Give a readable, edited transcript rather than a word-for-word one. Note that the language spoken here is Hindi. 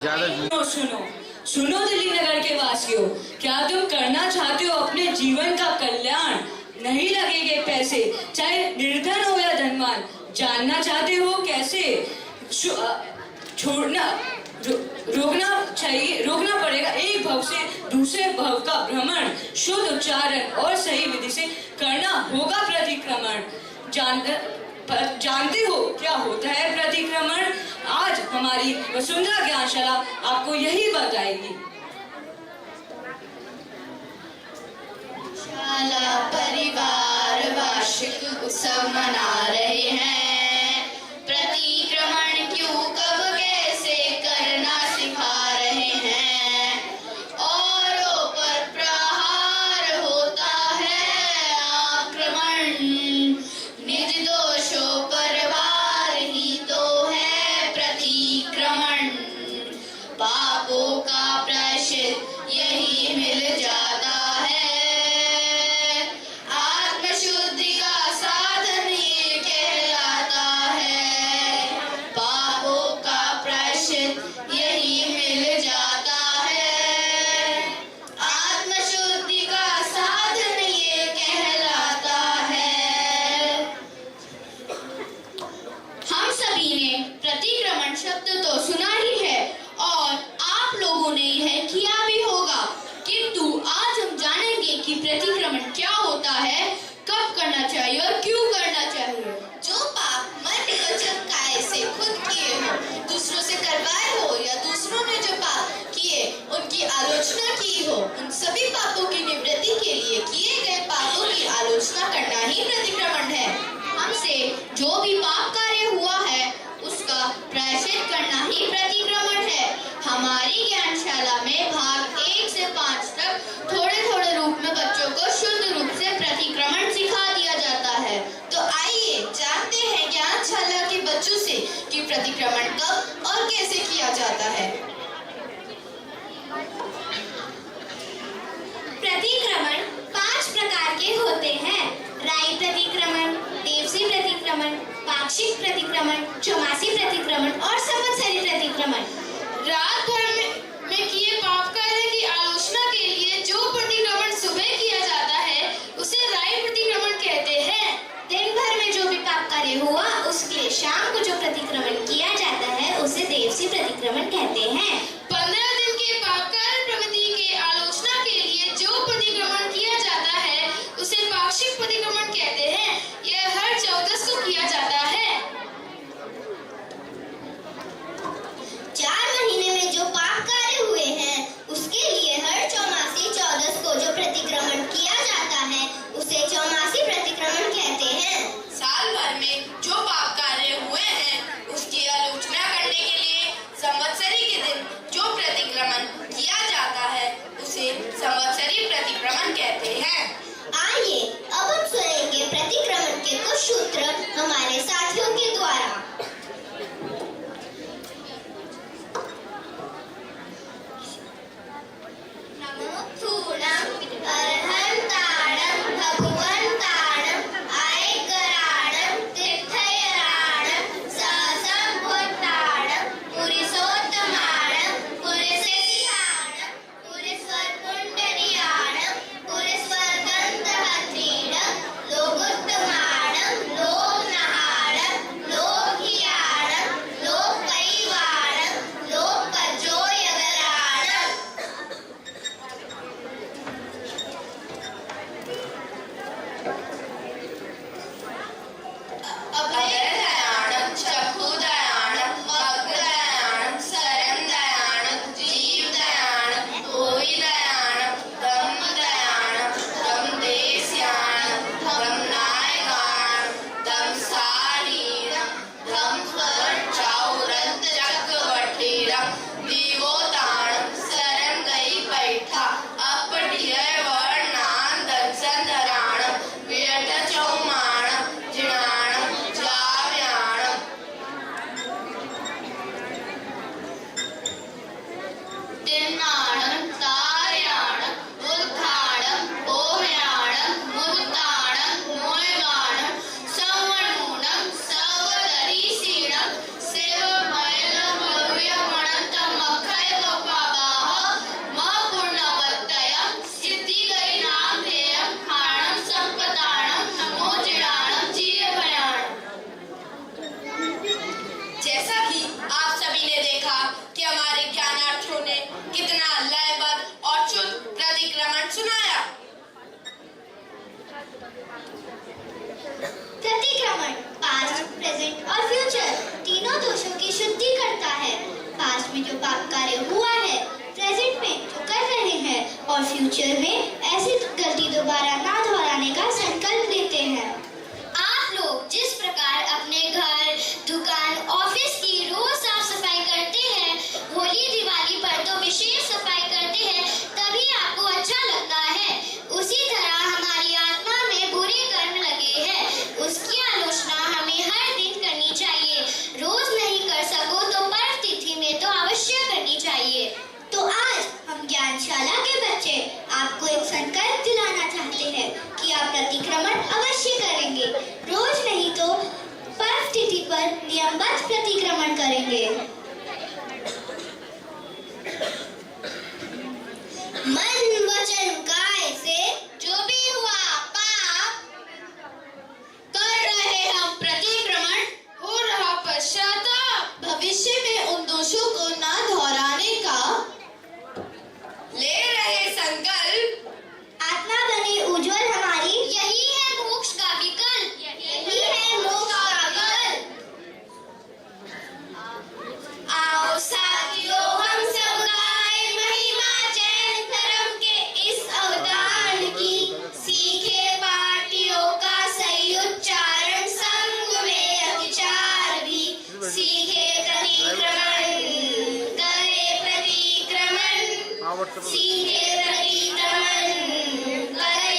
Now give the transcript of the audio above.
सुनो सुनो सुनो दिल्ली नगर के वासियों, क्या तुम करना चाहते हो अपने जीवन का कल्याण? नहीं लगेंगे पैसे, चाहे निर्धन हो या धनवान। जानना चाहते हो कैसे? छोड़ना रोकना पड़ेगा एक भव से दूसरे भव का भ्रमण। शुद्ध उच्चारण और सही विधि से करना होगा प्रतिक्रमण। जानते हो क्या होता है प्रतिक्रमण? आज हमारी वसुंधरा ज्ञानशाला आपको यही बताएगी। शाला परिवार वार्षिक उत्सव मना रहे हैं। प्रतिक्रमण क्यों कब कैसे करना सिखा रहे हैं। औरों पर प्रहार होता है आक्रमण। निज दोषों पर वार ही तो है प्रतिक्रमण। पापों का प्रायश्चित यही मिल जाता है। आत्मशुद्धि का साधन ये कहलाता है। पापों का प्रायश्चित यही मिल जाता है। आत्मशुद्धि का साधन ये कहलाता है। हम सभी ने प्रतिक्रमण शब्द तो सुना ही है और आप लोगों ने यह किया भी होगा, किंतु आज हम जानेंगे कि प्रतिक्रमण क्या होता है, कब करना चाहिए और क्यों करना चाहिए। जो पाप मन वचन काया से खुद किए हो, दूसरों से करवाए हो या दूसरों ने जो पाप किए उनकी आलोचना की हो, उन सभी पापों की निवृत्ति के लिए किए गए पापों की आलोचना करना ही प्रतिक्रमण है। हमसे जो भी पाप कार्य हुआ है उसका प्रायश्चित करना ही प्रतिक्रमण है। हमारी ज्ञानशाला में भाग 1 से 5 तक थोड़े थोड़े रूप में बच्चों को शुद्ध रूप से प्रतिक्रमण सिखा दिया जाता है। तो आइए जानते हैं ज्ञानशाला के बच्चों से कि प्रतिक्रमण कब और कैसे किया जाता है। प्रतिक्रमण 5 प्रकार के होते हैं। राई प्रतिक्रमण, देवसी प्रतिक्रमण, पाक्षिक प्रतिक्रमण, चौमासी प्रतिक्रमण और संवत्सरी प्रतिक्रमण। रात भर में किए पाप कार्य की आलोचना के लिए जो प्रतिक्रमण सुबह किया जाता है उसे राई प्रतिक्रमण कहते हैं। दिन भर में जो भी पाप कार्य हुआ उसके शाम को जो प्रतिक्रमण किया जाता है उसे देवसी प्रतिक्रमण कहते हैं। 15 दिन के पाप कार्य प्रवृत्ति के आलोचना के लिए जो प्रतिक्रमण किया जाता है उसे पाक्षिक प्रतिक्रमण कहते हैं। यह हर 14 को किया जाता है। 4 पाप कार्य हुआ है, प्रेजेंट में जो कर रहे हैं और फ्यूचर में ऐसी गलती दोबारा ना दोहराने का संकल्प लेते हैं। आप लोग जिस प्रकार अपने घर, दुकान, ऑफिस की रोज साफ सफाई करते हैं, होली दिवाली पर तो विशेष सफाई करते हैं, तभी आपको अच्छा लगता है। उसी तरह हमारी आत्मा में बुरे कर्म लगे हैं, उसकी आलोचना हमें हर दिन करनी चाहिए। रोज नहीं कर सको तो पर्व तिथि में तो अवश्य करनी चाहिए। तो आज हम ज्ञानशाला के बच्चे आपको एक संकल्प दिलाना चाहते हैं कि आप प्रतिक्रमण अवश्य करेंगे। रोज नहीं तो पर्व तिथि पर नियमबद्ध प्रतिक्रमण करेंगे। मन वचन काय से जो भी हुआ पाप कर रहे हम प्रतिक्रमण, हो रहा पश्चाताप, भविष्य में उन दोषों को ना दोहराने का ले रहे संकल्प, आत्मा बने उज्जवल हमारी, यही है मोक्ष का विकल्प, यही है मोक्ष का विकल्प। आओ साथियों हम सब गाएं महिमा जैन धर्म के इस अवदान की, सीखे पार्टियों का सही उच्चारण, संग में अतिचार भी सीखे प्रतिक्रमण, करे प्रतिक्रमण, सीखे प्रतिक्रमण, करे